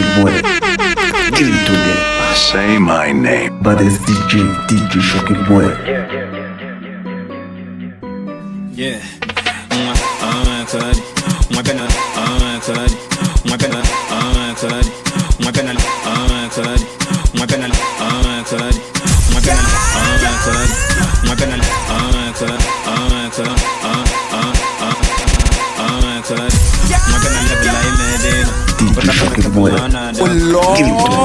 Djshokiboy. Give it to them. Say my name. But it's DJ Shokiboy. Yeah. Shokiboy. Oh Lord. Give it to me.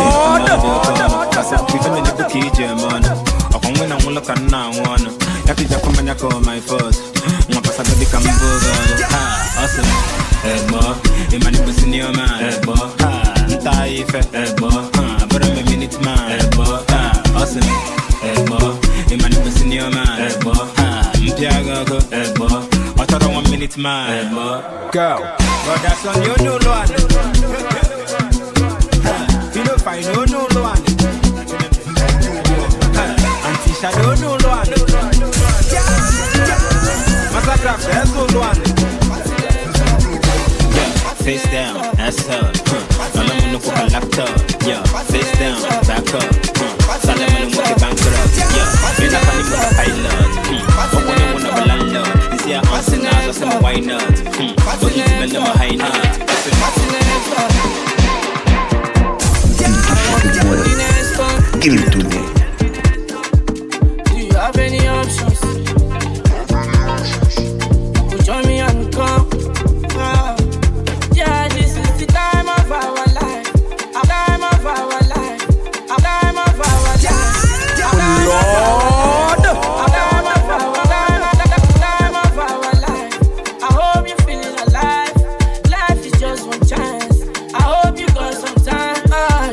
Go. But that's on you no one. Phyno no one. Anti-shadow no one. Masterkraft there's no one. Yeah, face down, ass up. Solomon no cook a laptop. Yeah, face down, back up. Solomon no walk a bankrupt. Yeah, you're not funny with a pilot. But when you want to be landlord, this year I'm saying I just say why not? But you spend them a high note. Give it to me. Do you have any options? Join me and come. Yeah, this is the time of our life. A time of our life. A time of our life. Oh Lord. A time of our life. I hope you're feeling alive. Life is just one chance. I hope you got some time.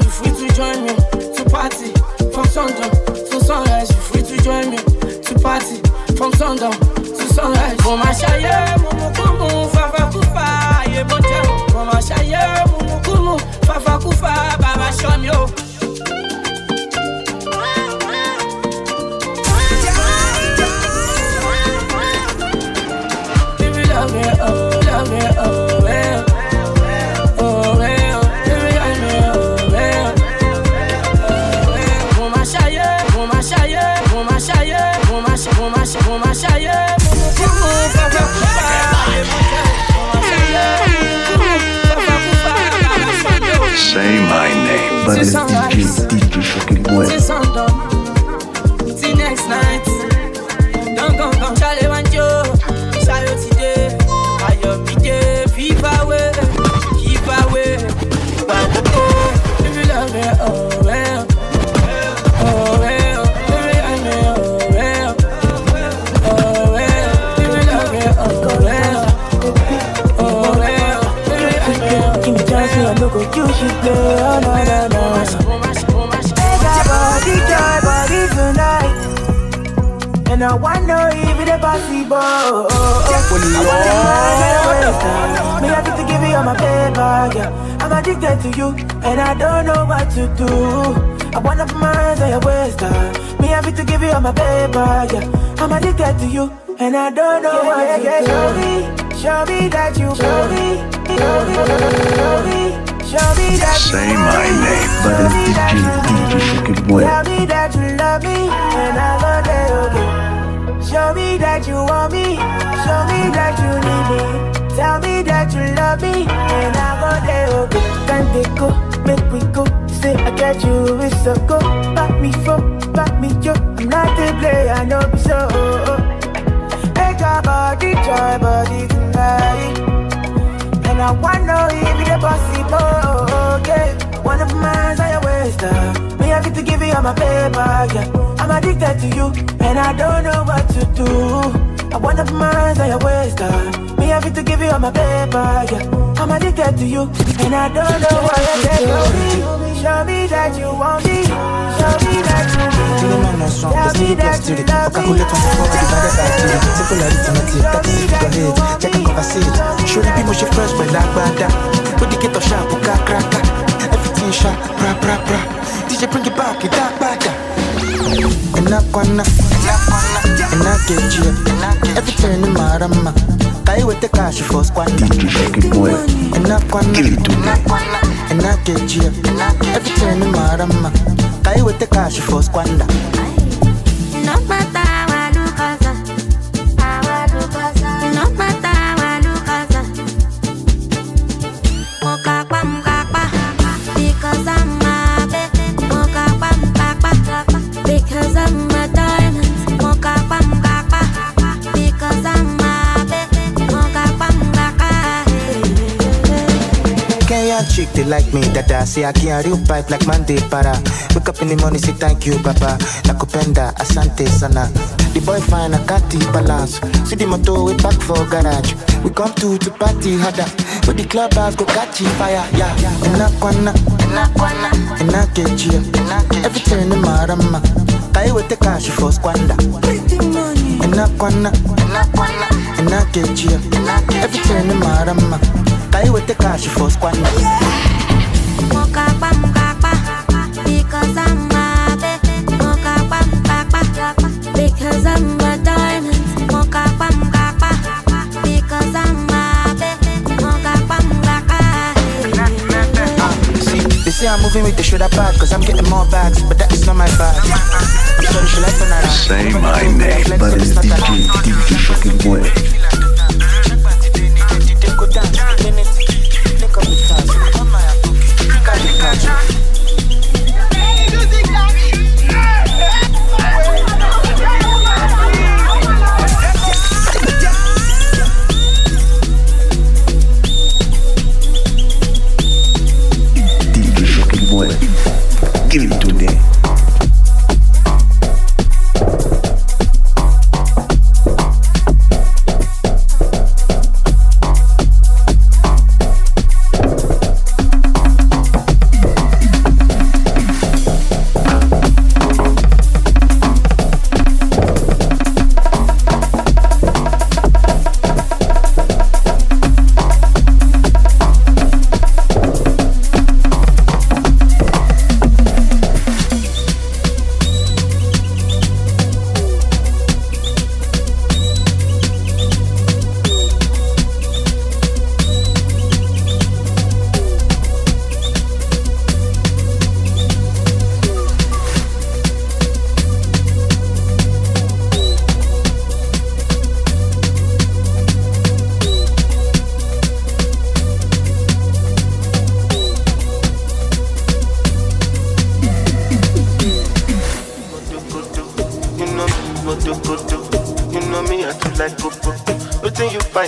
You're free to join me to party from sundown to sunrise. You're free to join me to party from sundown to sunrise. Mama shaye mumu kumu fafa kufa ye bonja. Mama shaye mumu kumu fafa kufa baba show me oh. Give me love me oh, love me oh well. Oh well, give me love me oh well. Mama shaye, mama shaye, mama shaye, mama shaye, mama shaye, mumu kumu fafa kufa ye bonja. Mama shaye mumu kumu fafa kufa baba show me oh. Say my name. But it's DJ Shokiboy. Till sundown, till next night. Don't go, Charlie Wanjo, Charlie today. Ayo pide, keep away. If you love me, oh well, oh well. If you love me, oh well, oh well. If you love me, oh well, oh well. If you love me, Give me chance, me I no go kill shit there. Oh no. Body joy, body tonight. And I wanna if it's possible. I wanna me happy to give you all my paper, yeah. I'm addicted to you, and I don't know what to do. I wanna put my hands on your waist, me happy to give you all my paper, yeah. I'm addicted to you, and I don't know what to do. Show me that you show me that Say my name. But it's DJ Shokiboy. Tell me that you love me, and I go there again. Show me that you want me, show me that you need me. Tell me that you love me, and I go there again. Can't they go, make we go. Say I get you, it's a go. Back me for, back me yo. I'm not a player, I know be so. Make your body joy, body tonight. And I wanna if it's possible, yeah. One of my hands on your waist, me happy to give you all my paper, yeah. I'm addicted to you, and I don't know what to do. I wanna put my hands on your waist, me happy to give you all my paper, yeah. I'm addicted to you, and I don't know what to do. Show me that you want me, show me that you need me. Tell me that you love me, show the people she first by like bada. Put the ghetto sharp, crack. Everything sharp, pra. DJ bring it back, it dark bada. And I get you. Everything in my rama. I with the cash for squat. DJ Shokiboy. And I Give it to me. and I get you. Everything in my rama. Kai with the cash for squander. No matter how look at no matter how look at because I'm a baby. Because I'm a diamond. Because I'm a baby. Kenyan chick, they like me, dada. Say I can't real pipe like Monday para. Wake up in the morning, say thank you, Papa. Nakupenda, asante sana. The boy fine, I can't balance. See the motor, we back for garage. We come to party harder. With the clubhouse, go catch fire, yeah. And I get you. Everything in my rama. Kai with the cash for squander. And I get you. Everything in my rama. Kai with the cash for squander. Because I'm a baby. Because I'm a diamond. Because I'm a baby. See, they say I'm moving with the shoulder pad, cause I'm getting more bags, but that is not my bag. Sorry, she like banana. Say my name. But it's DJ Shokiboy. Give it to them.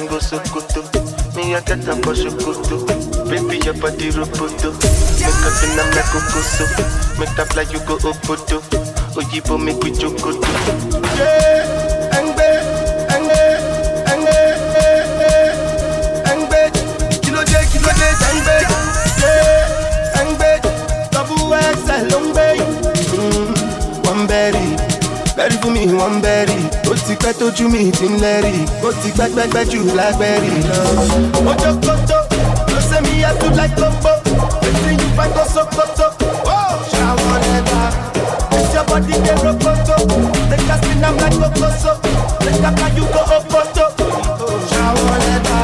Go so good to me, I get up for Shokoto. Baby, your body roboto. Make up in a make a so. Make that fly, you go opoto. Ojibo make we chokoto. Yeah, angbe. Kilo J, angbe. Yeah, angbe. Double XL, long bay. One berry. Berry for me, one berry. Ó ti pẹ́ tójú mi ti ń lẹ́rì. Ó ti pẹ́ jù lágbẹ́rì lọ. Ojo koto, no say me I do like Lobo. Wetin you find go Sokoto? Shower never. It's your body get rokoto. Take a spin am like Kokoso. Take a fly you go Okoto. Shower never.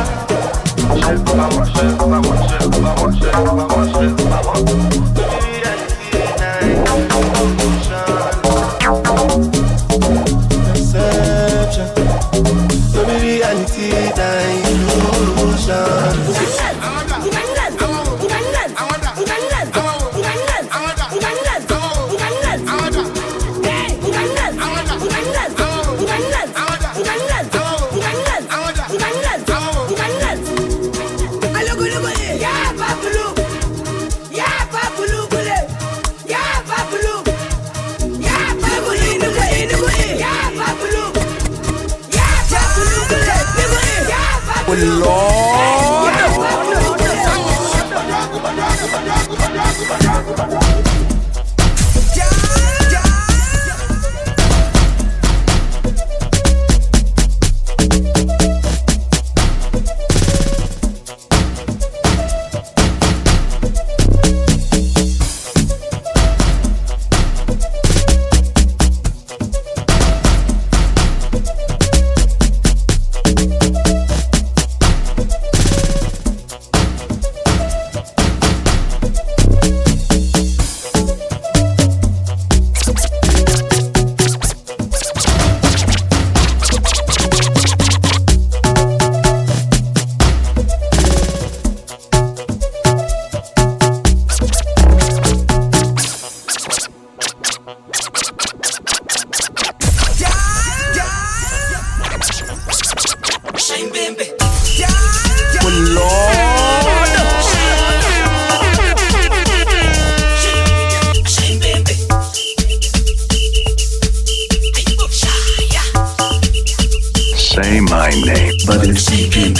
Say my name. But it's DJ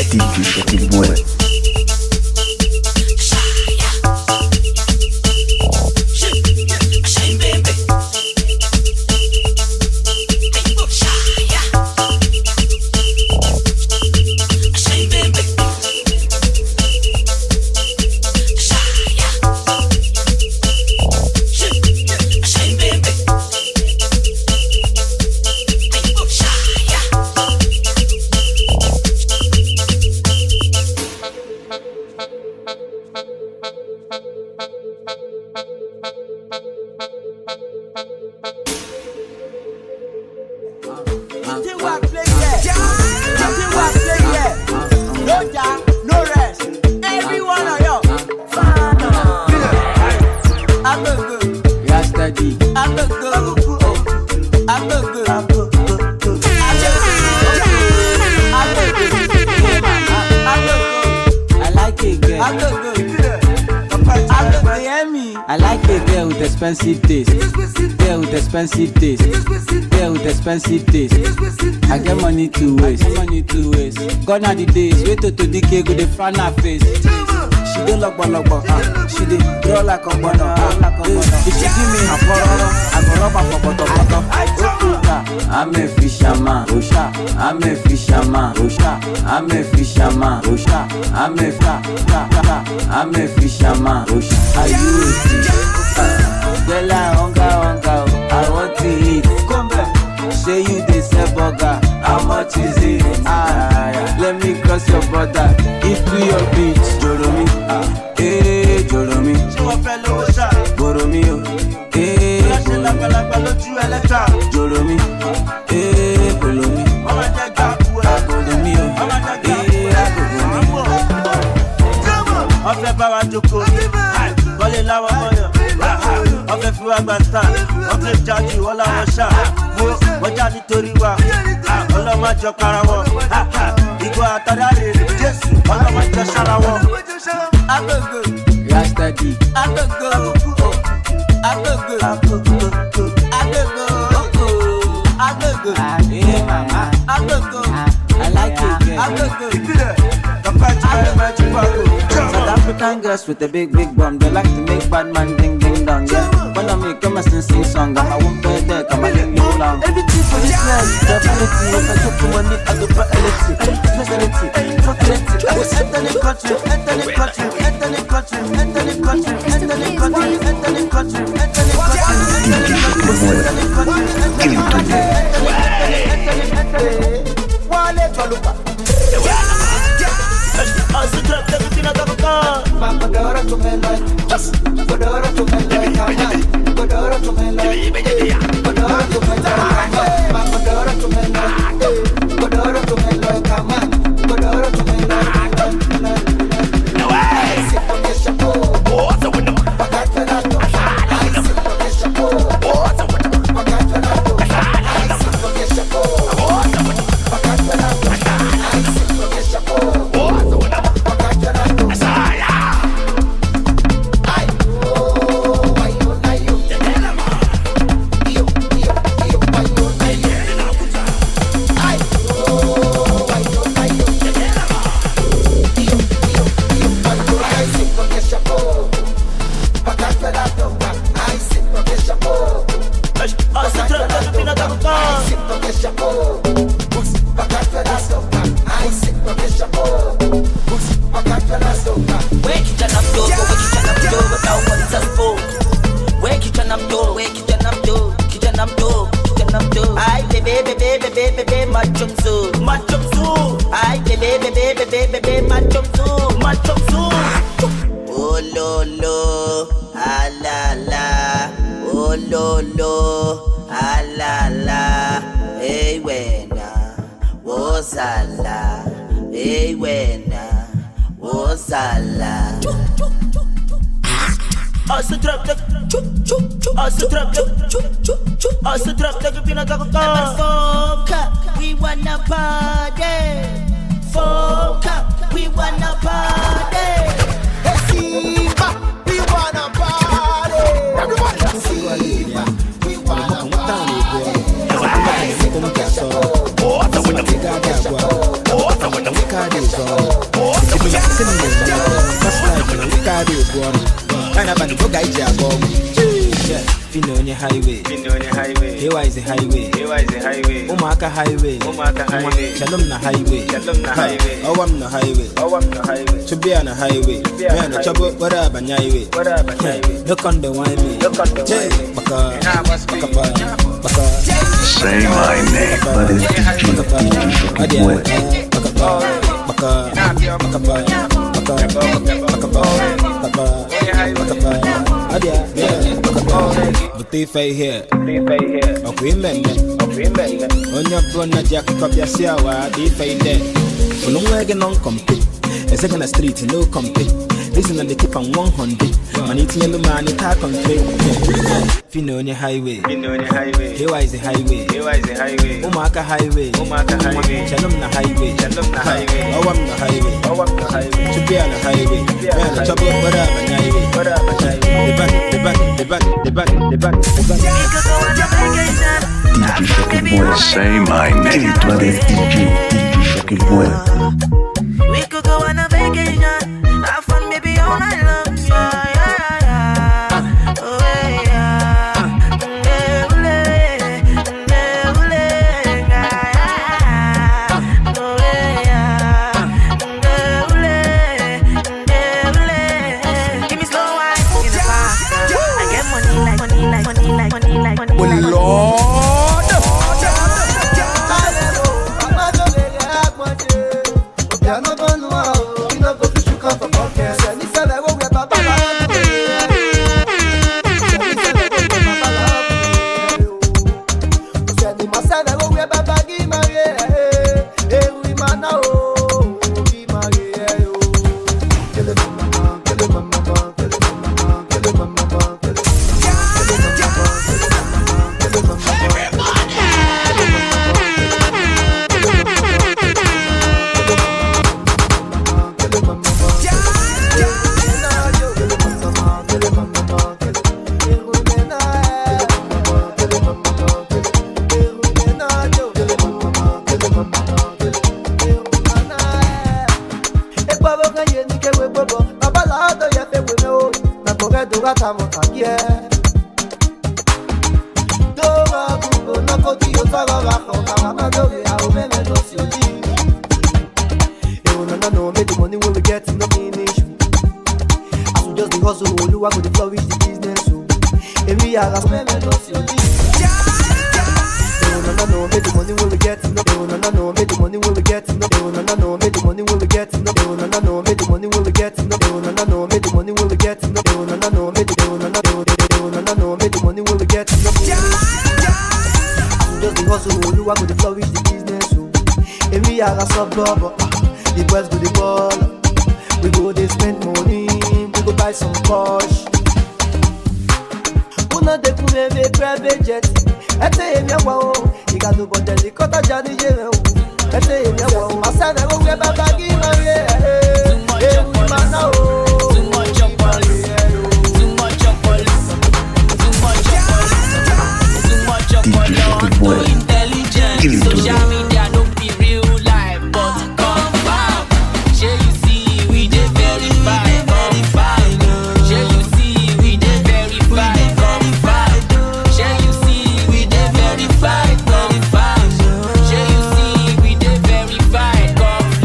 Shokiboy. I like a girl with expensive taste. Girl with expensive taste. Girl with expensive taste. I get money to waste. Gone are the days. Wait till DK go the front her face. She dey logbo, she dey draw like a bono. If she give me her pororo, I go rub her for poto. I'm a fisherman, Osha. I'm a fisherman, Osha. I'm a fisherman, Osha. I'm a fisherman, Osha. Are you a fish? Girl, I hunger, I want to eat. Come back. Say you dey sell burger. How much is it? Let me cross your border into your beach. Joromi, Joromi. Boromi, Joromi, Bolomi. Ọ̀fẹ́ bá wa jókòó, bọ́lé láwọn mọ́yọ̀. Ọ̀fẹ́ fi wá gba star, ọ̀fẹ́ jáde wọ́n láwọn ṣá. Wọ́n já nítorí wa, ọlọ́mọ jọ para wọn. Ìgò àtàdáre, Jésù, ọlọ́mọ jọ ṣára wọn. Agogo, Rastadi, agogo, agogo, agogo, agogo, agogo. I like it, girl. South African girls with a big bum, they like to make bad man ding ding dong. Yeah. When I make them sing song, I won't pay there, come and ding ding dong. Everything for this life, stability. If I get the money, I go buy electric, facility, facility. Enter the country, enter the country, enter the country, enter the country, enter the country, enter the country, enter the We wanna party. carry gone. If you like cinnamon, that's life, we carry gone. And I'm going to go guide you. Phyno on your highway. Here is the highway. Umaka highway. Shalom na highway. Oh, I'm the highway. To be on the highway. Man, a trouble, whatever, highway. Look on the wine. Say my name. But it's DJ here. Okay, man. On your brother, Jack, copy a siawa, DeeJay there. For no wagon on compete. A second street, no compete. Listen on the tip on 100. Man, it's yellow man, it's hard on trade. Phyno on your highway. Here is the highway. Umaka highway. Shalom na highway. Oh, I'm the highway. To be on the highway. Man, the trouble, whatever, highway. The back. DjShokiboy. Say my name. But it's DjShokiboy. We could go on a vacation, have fun maybe all night long. Give me slow wine in the park. I get money like Oh Lord. The boys go the ball. We go they spend money. We go buy some Porsche. Una de kume private jet. Ete emi awa o. Iga do bondeli kota jani jere o. Ete emi awa o. Masana go we baba gi mare. Eh we mana o. Too much up all. Too much up all. Too intelligent. Social media don't be real life, but confirm. Shey you see we dey verify, confirm. Shey you see we dey verify, confirm. Shey you see we dey verify, confirm. Shey you see we dey verify, confirm.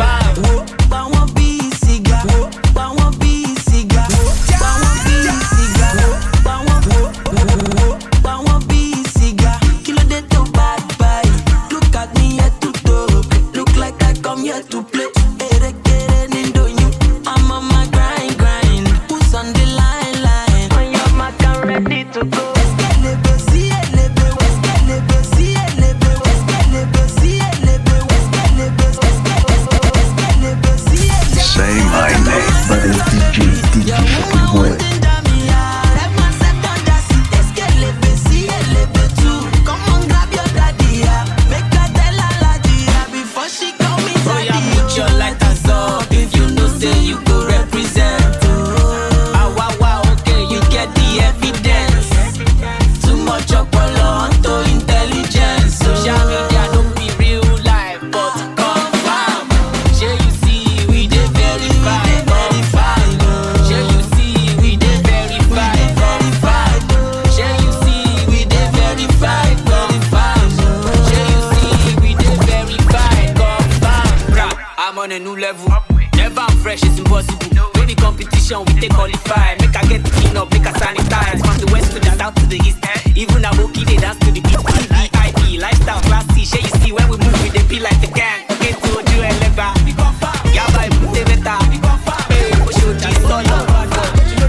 Never I'm fresh, it's impossible. No the competition, we take qualify. Make I get clean up, make I sanitize. From the west to the south to the east. Even a bookie, they dance to the beat. VIP, lifestyle, class C. Share you see when we move with the beat like the gang. Get to do a lever. Yaba, put the better. Hey, push your G solo.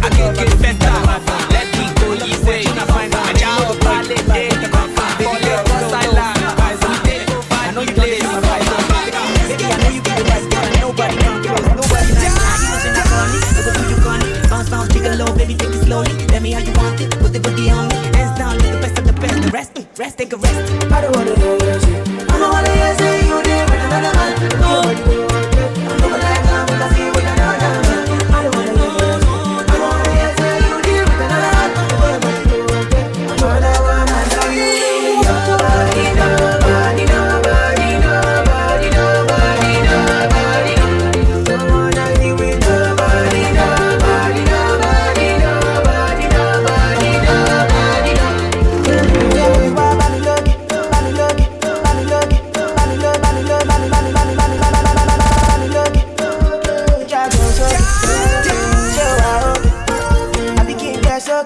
I get better. Let me go easy. I just ballet day. Fall in the silence. I know you play this. Baby, I know you get the right girl and nobody come close. Nobody like you. You in a corny, look at who you gone. Bounce, bounce, big and low, baby, take it slowly. Let me how you want it. Put the booty on me. Hands down, let the best of the best. The rest, take a rest. I don't wanna hear you say. I don't wanna hear say you did with another man. No, I'm not like that because I see with another man. I don't wanna hear you say. I don't wanna hear say you did with another man. I'm not that one. I know you. Nobody, nobody, nobody, nobody, nobody, nobody. Don't wanna be with nobody, nobody, nobody, nobody, nobody, nobody.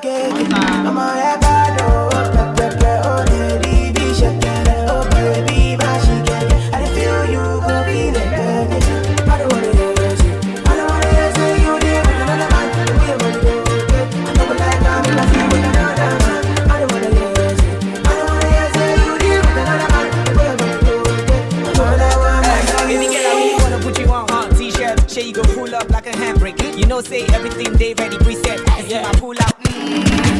I'm a head oh, baby, be shaking, oh baby, my shaking. I feel you go feel it, baby. I don't wanna hear you. I don't wanna hear say you did with another man. I know like I'm in a scene with another man. I don't wanna hear you. I don't wanna hear say you did with another man. Baby girl, I really wanna put you on T-shirt. Share you go pull up like a handbrake. You know, say everything they ready preset. And see my pull out.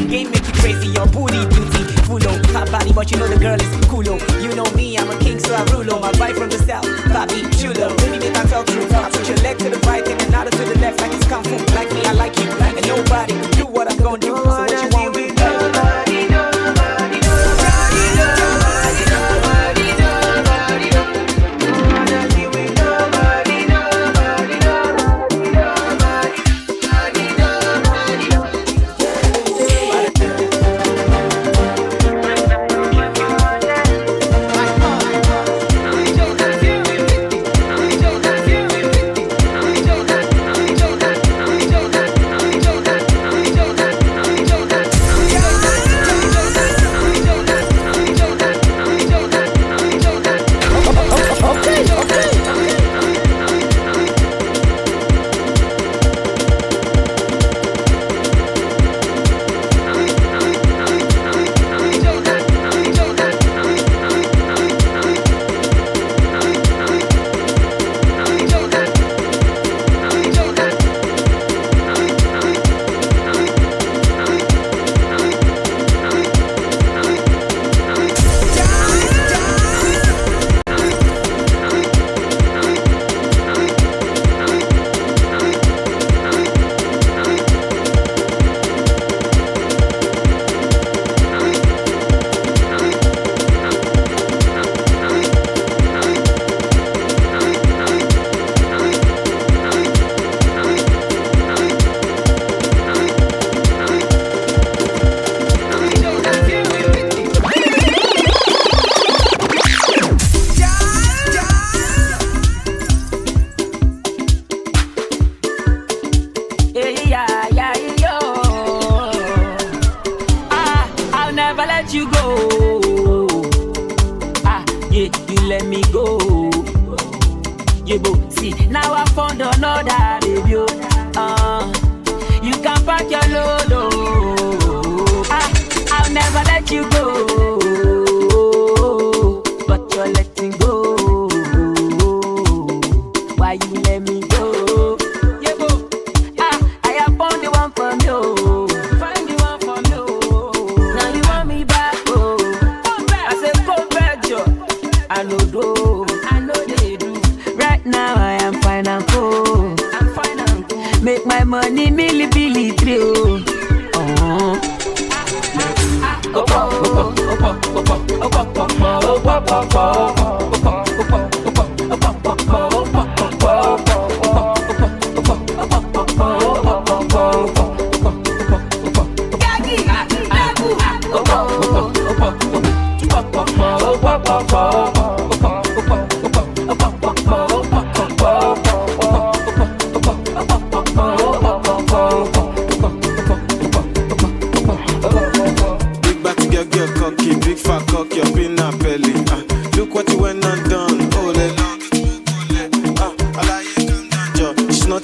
Game make you crazy, your booty beauty full of hot body, but you know the girl is coolo. You know me, I'm a king, so I rule on my vibe from the south. Bobby, chulo, baby, make I talk true. I put your leg to the right and another to the left, like it's kung fu. Like me, I like you, and nobody can do what I'm gonna do. So what you won't do? Nobody, nobody, nobody, nobody, nobody, nobody, nobody. Don't wanna be with nobody, nobody, nobody, nobody, nobody, nobody.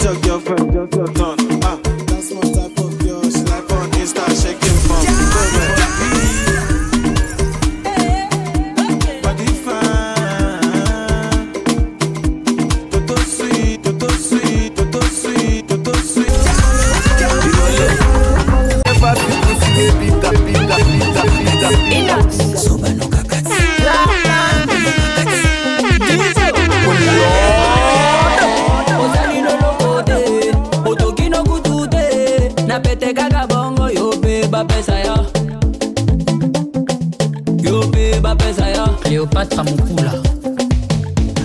What's your girlfriend? Just your son. That's my type of girl. She like on Insta shaking from. Body fine. Toto sweet, toto sweet, toto sweet, toto sweet. Never be pussy, pita, pita, pita, pita. Soba no kakati. Napete gaga bongo yo pe ba pesa ya. Yo pe ba pesa ya. Cleopatra mukula.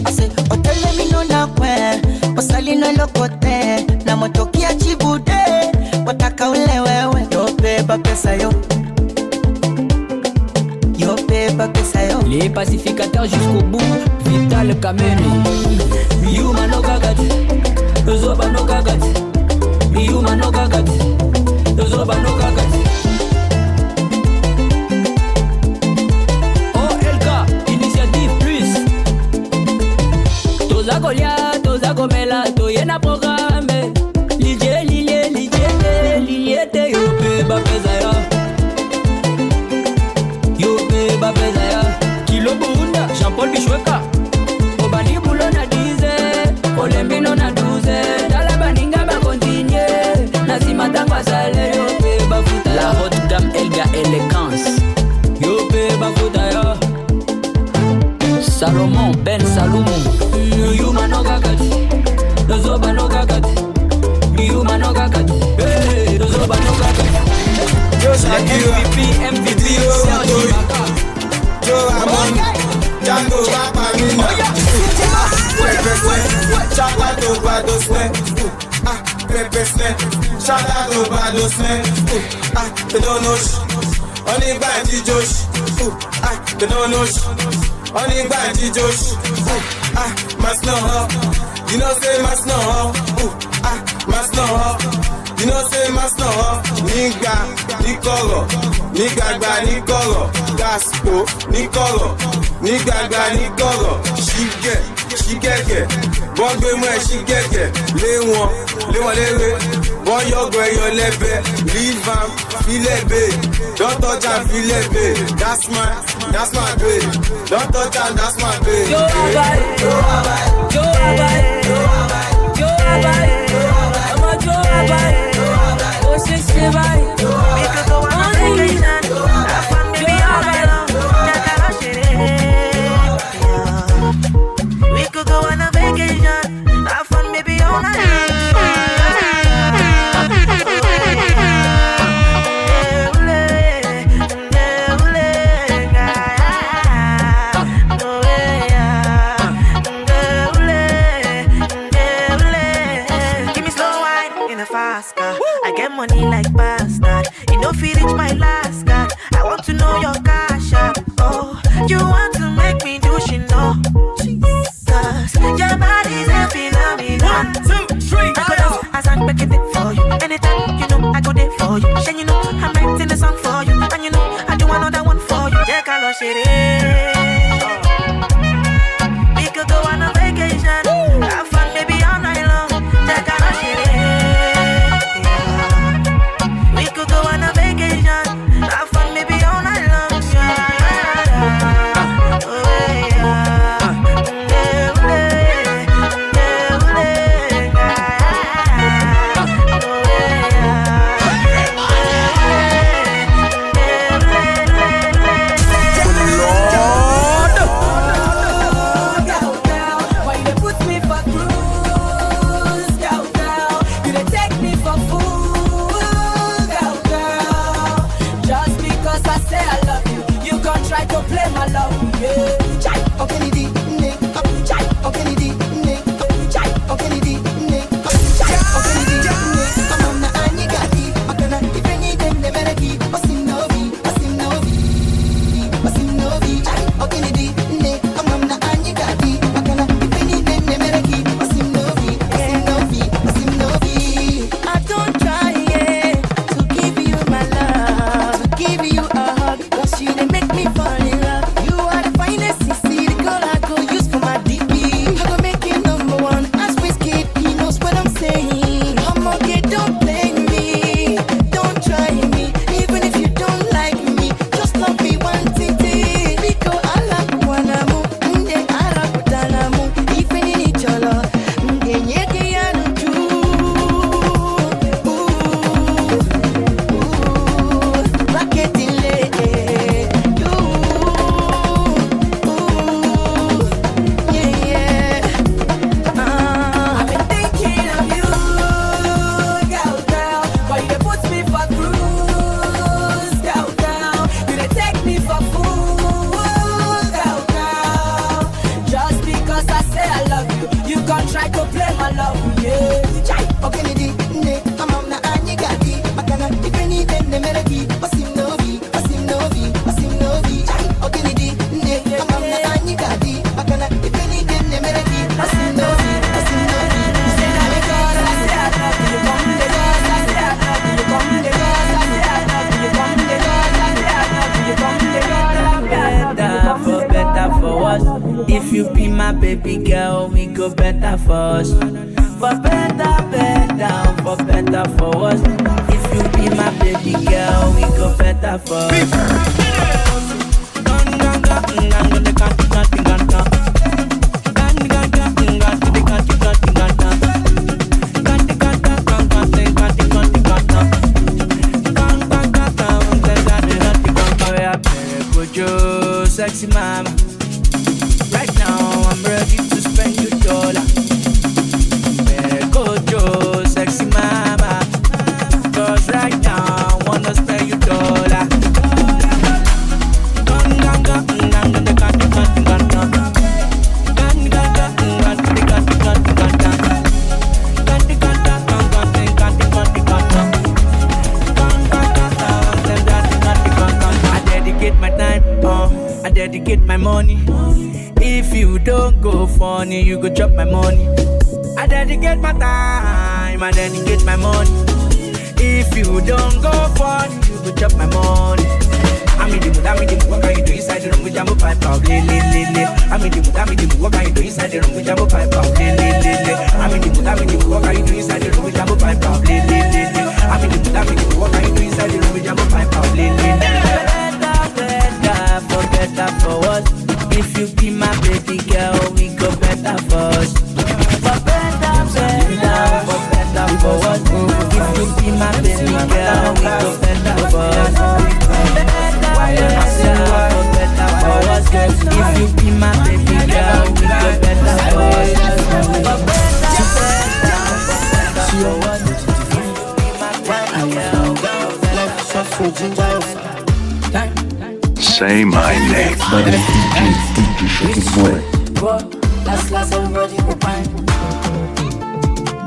Ase otele mino na kwe, osali no lokote, na motokia chibude, wataka ule wewe. Yo pe ba pesa yo. Yo pe ba pesa yo. Les pacificateurs jusqu'au bout, Vital Kameni. Yuma no gagati, Zoba no gagati. Yuma no gagati, Zoba no gagati. OLK, initiative plus. Toza Golia, Toza Gomela, Toyena programme. Lilie, te yo pe ba pesa ya. Yo pe ba pesa ya. Kilo Bunda, Jean-Paul Bichweka. Obani Boulon na 10, Olembino na 12. Dala baninga ba continue. Nazima tangwa sale yo pe ba futa. La haute gamme Elga Elegance. Yo pe ba futa ya. Salomon Ben Salomon. Yuma no gagati. Dozoba no gagati. Yuma no gagati. Hey, Dozoba no gagati. MVP Serge Ibaka. Joe Amon, Django Rapamina. Chaka to Badosne. Pepe Sne. Chaka to Badosne. They don't know. Only by Josh. They don't know. Only by Josh. Must know. You know say must know. Must know. You know say must know. Nigga, Nikoro. Nigga, Nikoro. Gaspo, Nikoro. Nigga, Nikoro. She get. Bon be moi, she get. Les one, les. Bon yo go yo lebe. Leave am, feel it. Don't touch am, feel it. That's my baby. Don't touch am, that's my baby. Yo abai. Oh, c'est vai. We could go on a vacation, have fun, baby, all night long. We could go on a vacation, have fun, baby, all night long. Give me slow wine in a fast car. I get money like bastard. You know, feel reach my last card. I want to know your cash app. Oh, you want to make me do she know? Jesus, your body's a phenomenon. 1, 2, 3, go. As I'm making it for you. Anytime, you know, I go there for you. And you know, I'm writing the song for you. And you know, I do another one for you. Yeah, call shit. We could go on a vacation. Have fun, baby, all night long. Yeah, call shit. We could go on a vacation, have fun, maybe all night long. baby girl, we go better for us. For better, for better, for us. If you be my baby girl, we go better for us. Sexy mama, right now I'm ready to spend your dollar. Better go, Joe, sexy mama, 'cause right now I wanna spend your dollar. I dedicate my time, I dedicate my money. If you don't go funny, you go chop my money. I dedicate my time, I dedicate my money. If you don't go funny, you go chop my money. I'm in the mood, what can you do inside the room with Jambo pipe out, I'm in the mood, what can you do inside the room with Jambo pipe out, I'm in the mood, what can you do inside the room with Jambo pipe out, I'm in the mood, what can you do inside the room with Jambo pipe out, for better, for us. If you be my baby girl, we go better for us. For better, for better, for us. If you be my baby girl, we go better for us. For better, for us. If you be my baby girl, we go better for us. For better, for us. Say my name. My name is djshokiboy. Last everybody go find.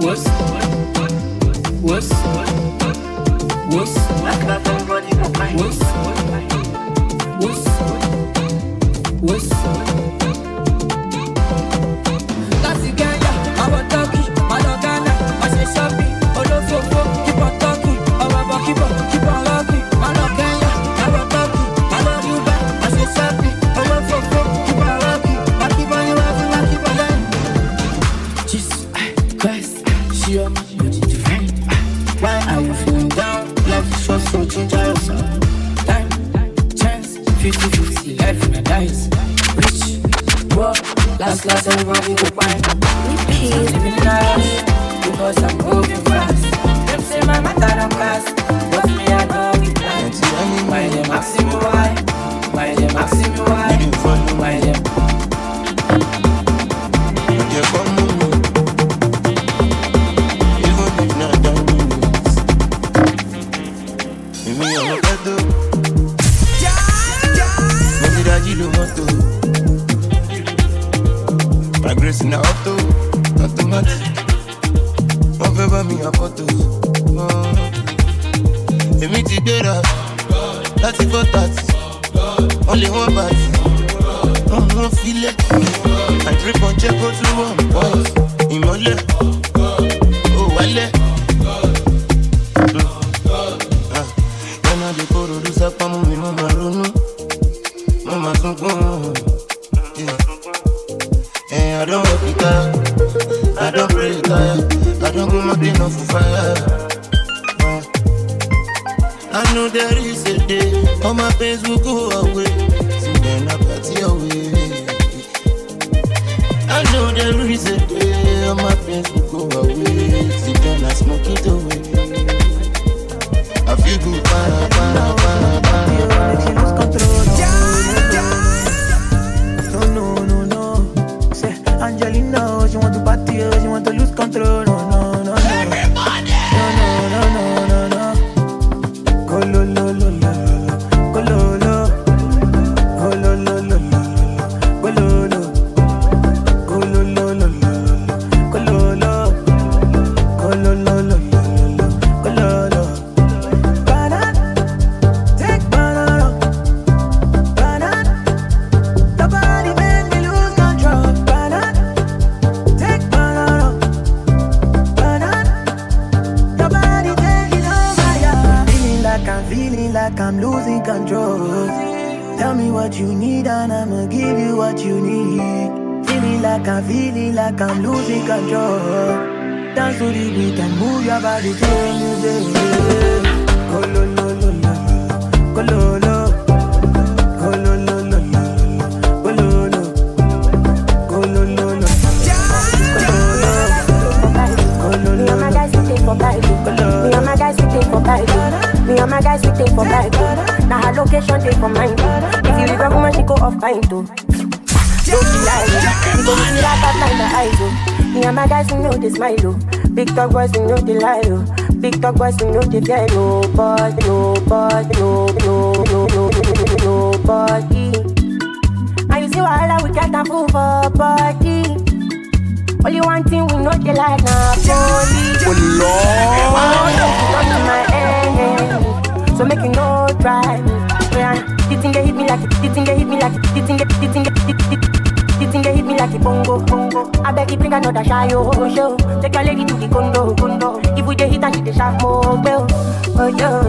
What's last everybody go find. What's that's the gang, yeah. I'm a talkie, I'm a Ghana, I say shopping, all of your folk, keep on talking, I'm a keep on rocking, I'm a Kenya, I'm a talkie, I'm a Dubai, I say shopping, all of your folk, keep on rocking, I keep on you rocking, I keep on lying. Jesus Christ, she on my body divine. Why are you feeling down? Life is short, so ginger yourself. Time, chance, 50-50, life in a dice. Rich, poor, last everybody go find. Living in a rush, because I'm moving fast. Them say my matter don't pass, but me I don't be blind. Why them asking me why? Why them asking me why? Why them? Even if not done minutes, me on the pedal. Maybe that you don't want to. My grace in the auto, automatic. One favor me a photo. Emi ti gbera, láti 4:30. Only one party. One feel it. I drip on check go through one point. Imole, oh wale. When I dey produce up, I'm moving on my run. Mama sunkún. I don't work it out, I don't pray it out, I don't go my brain off fire. I know there is a day, all my pains will go away. See then I party away. I know there is a day, all my pains will go away. See then I smoke it away. I feel good, para. She lose control. No. Say Angelina, she want to party, she want to lose control. No. Everybody. No. Go lo. Like I'm losing control. Tell me what you need and I'ma give you what you need. Feeling me like I'm feeling like I'm losing control. Dance to the beat and move your body to the go lo lo lo lo, go lo lo, go lo lo lo lo, go lo lo, go lo lo lo. Me and my guys we take for bike. Me and my guys we take for bike. Me and my guys we take for bike. Now her location take for mine. If you leave a woman, she go off pine too. Don't be like it. We go see that line the eyes. Me and my guys we know they smile. Big talk boys we know they lie. Big talk boys we know they fear nobody. And you see why we can't move for body. Only one thing we know they like now, police. Oh Lord, so make you no try me. The thing they hit me like it. The thing they hit me like it. The thing they hit me like a bongo. I beg you bring another shy show. Take your lady to the condo. If we dey hit and she dey sharp more bell. Oh yo,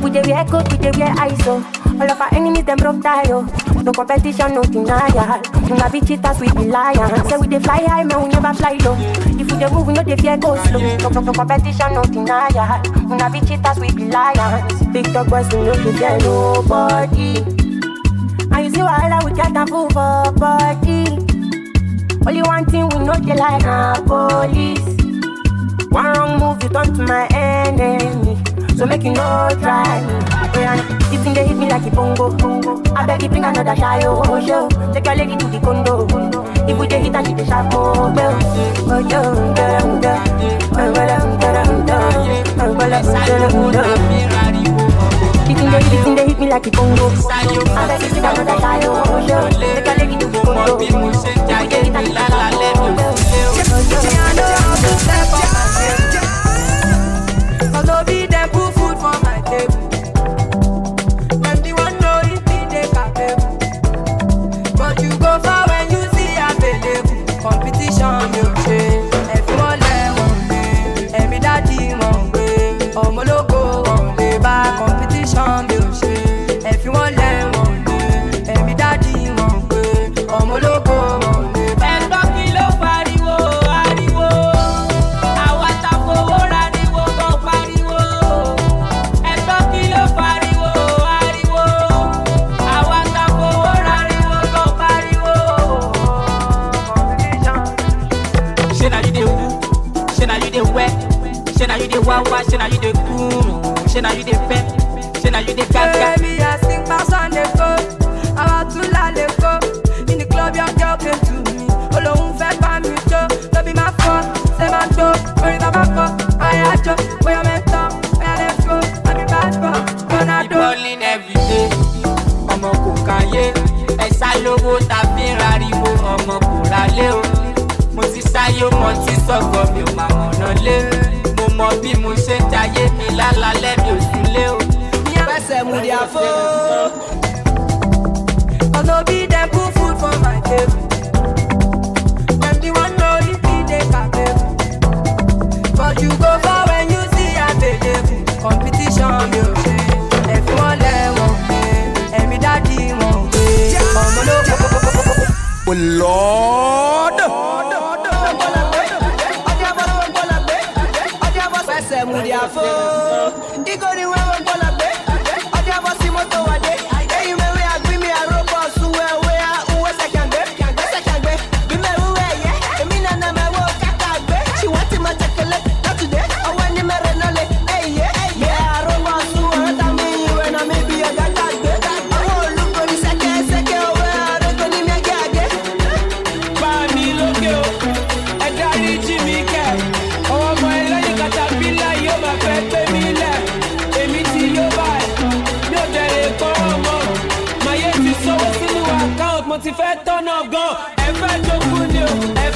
we dey wear coat, we dey wear ISO. All of our enemies them broke tie. No competition, no denial. We na be cheaters, we be lions. Say we dey fly high, man, we never fly low. If we dey move, we no dey fear go slow. No competition, no denial. We na be cheaters, we be lions. Big dog boys, we no dey fear nobody. And you see why we can't move for body. Only one thing we know they like our police. One wrong move, you turn to my enemy. So make you no try me. The thing they hit me like a bongo. I beg you bring another shy show. Take your lady to the condo. If we dey hit and she dey sharp more bell. Oh yo, the thing they hit me like a bongo. I beg you bring another shy show. Take your lady to the condo. If we dey hit and she dey sharp more bell. Cause Obi them put food for my table. And the one know if they capable. But you go far when you see available. Competition you change. Everyone let one day. Every daddy one way. Omologo one day. By competition you change. Everyone let one day. Every daddy one way. Omologo one day. Shena you the wawa, shena you the cool, shena you the pep, shena you the gaga. Baby, I sing pass on the go. I want to la le go. In the club, your girl came to me. Alone, fed by me, Joe. Don't be my fault, say my dope. Where you got my cup? I had you. Where you met up? Where I left go? I be bad girl. Gonna do. Calling every day. Ọmọ kò káyé. Ẹ̀sà lówó tàbí rariwo. Ọmọ kò ralé o. Mo ti sáyé mo ti sọ̀gọ̀ mi ò máa mọ̀nà lé. Mo mọ bí mo ṣe ń jayé mi lálálẹ́ mi ò súnlé o. Pẹ́sẹ̀ mú di àfó. Cause Obi them put food for my table. And the one know if they capable. But you go far when you see available. Competition you change. Everyone let one way. Every daddy one way. Oh Lord. Pẹ́sẹ̀ mú di àfó. Igo ni wọ́n wọ́n bọ́lá gbé. Ọdí àbọ̀ sí mọ́tò wà dé. Eyín mẹ́wé àgbí mi àrọ́bọ̀ súnwé òwe àwọ̀ ṣẹ̀kẹ̀gbé. Bí mẹ́wé ẹ̀yẹ, èmi nànà mẹ́wọ́ kàkà gbé. Ṣìwọ́n ti máa tẹ̀kẹ̀lé látùdé. Ọwọ́ ẹni mẹ́rẹ̀ náà lé ẹ̀yẹ. Yẹ àrọ́bọ̀ súnwé ọ̀rẹ́ ta mi ìwé náà mi bí ọ̀gá gbàgbé. Àwọn olùkọ́ ní sẹ́kẹ̀sẹ́kẹ̀ òwe àrẹ́gbẹ́ ní mẹ́gẹ́ àgé. Bá mi lókè o, ẹ dárí jì mí kẹ́. Ọwọ́ ọmọ ẹlẹ́yìn katapila yóò máa fẹ́ gbé mi lẹ̀. Èmi tí yóò báyìí, yóò bẹ̀rẹ̀ kọ́ ọmọ. Màyé ti sanwó sínú account, mo ti fẹ́ tọ́nà gan. Ẹ fẹ́ jókòó ni o, ẹ